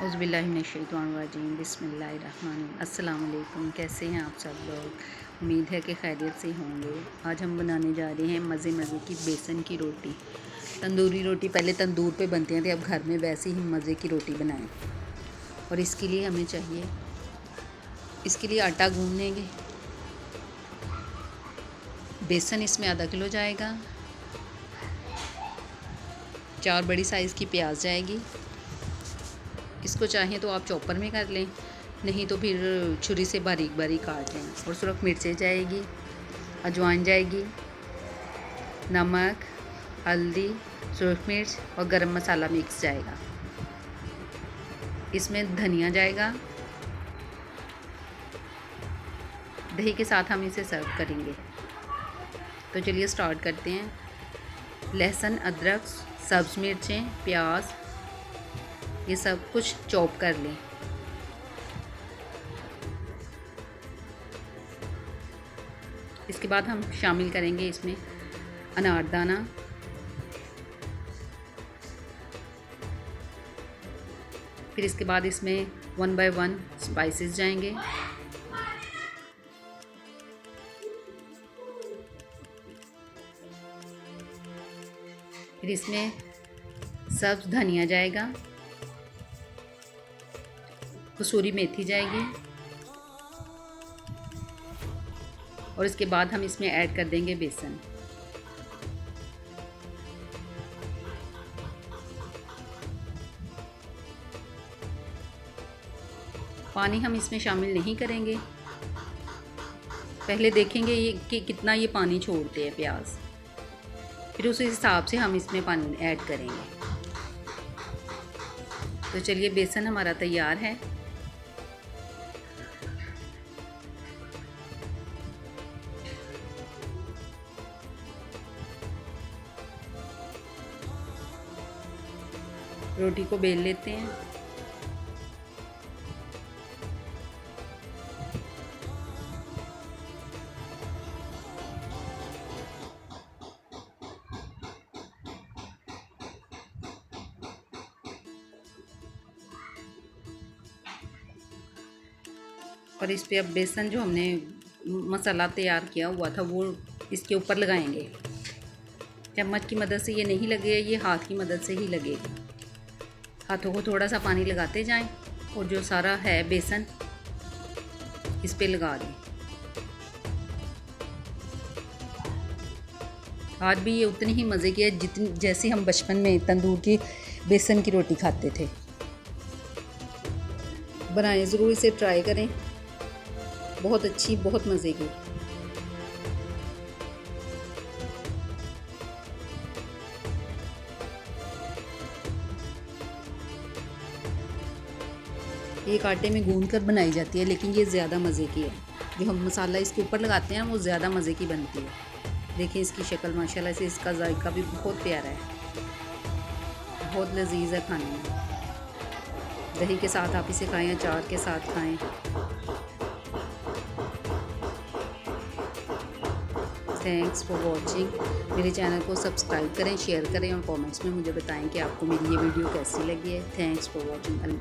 औज़ुबिल्लाहिमिनश्शैतानिर्रजीम बिस्मिल्लाहिर्रहमानिर्रहीम। अस्सलाम वालेकुम। कैसे हैं आप सब लोग? उम्मीद है कि खैरियत से होंगे। आज हम बनाने जा रहे हैं मज़े मज़े की बेसन की रोटी। तंदूरी रोटी पहले तंदूर पे बनती हैं, तो अब घर में वैसे ही मज़े की रोटी बनाएं। और इसके लिए हमें चाहिए, इसके लिए आटा गूँध लेंगे। बेसन इसमें आधा किलो जाएगा। 4 बड़ी साइज़ की प्याज जाएगी। इसको चाहें तो आप चॉपर में कर लें, नहीं तो फिर छुरी से बारीक बारीक काट लें। और सुरख मिर्चें जाएगी, अजवाइन जाएगी, नमक, हल्दी, सुरख मिर्च और गरम मसाला मिक्स जाएगा। इसमें धनिया जाएगा। दही के साथ हम इसे सर्व करेंगे। तो चलिए स्टार्ट करते हैं। लहसुन, अदरक, सब्ज़ मिर्चें, प्याज, ये सब कुछ चॉप कर लें। इसके बाद हम शामिल करेंगे इसमें अनारदाना, फिर इसके बाद इसमें 1 बाय 1 स्पाइसेस जाएंगे। फिर इसमें सब्ज़ धनिया जाएगा, कसूरी मेथी जाएगी और इसके बाद हम इसमें ऐड कर देंगे बेसन। पानी हम इसमें शामिल नहीं करेंगे, पहले देखेंगे ये कि कितना ये पानी छोड़ते हैं प्याज, फिर उस हिसाब से हम इसमें पानी ऐड करेंगे। तो चलिए बेसन हमारा तैयार है। रोटी को बेल लेते हैं। और इस पे अब बेसन जो हमने मसाला तैयार किया हुआ था वो इसके ऊपर लगाएंगे। चम्मच की मदद से ये नहीं लगेगा, ये हाथ की मदद से ही लगेगा। हाथों को थोड़ा सा पानी लगाते जाएं और जो सारा है बेसन इस पे लगा दें। आज भी ये उतनी ही मज़े की है जितनी जैसे हम बचपन में तंदूर की बेसन की रोटी खाते थे। बनाएं ज़रूर, इसे ट्राई करें, बहुत अच्छी, बहुत मज़े की। एक आटे में गूंद कर बनाई जाती है, लेकिन ये ज़्यादा मज़े की है। जो हम मसाला इसके ऊपर लगाते हैं वो ज़्यादा मज़े की बनती है। देखिए इसकी शक्ल माशाल्लाह से, इसका जायका भी बहुत प्यारा है, बहुत लजीज है खाने में। दही के साथ आप इसे खाएं, अचार के साथ खाएं। Thanks for watching. मेरे चैनल को सब्सक्राइब करें, शेयर करें और कमेंट्स में मुझे बताएं कि आपको मेरी ये वीडियो कैसी लगी है। Thanks for watching.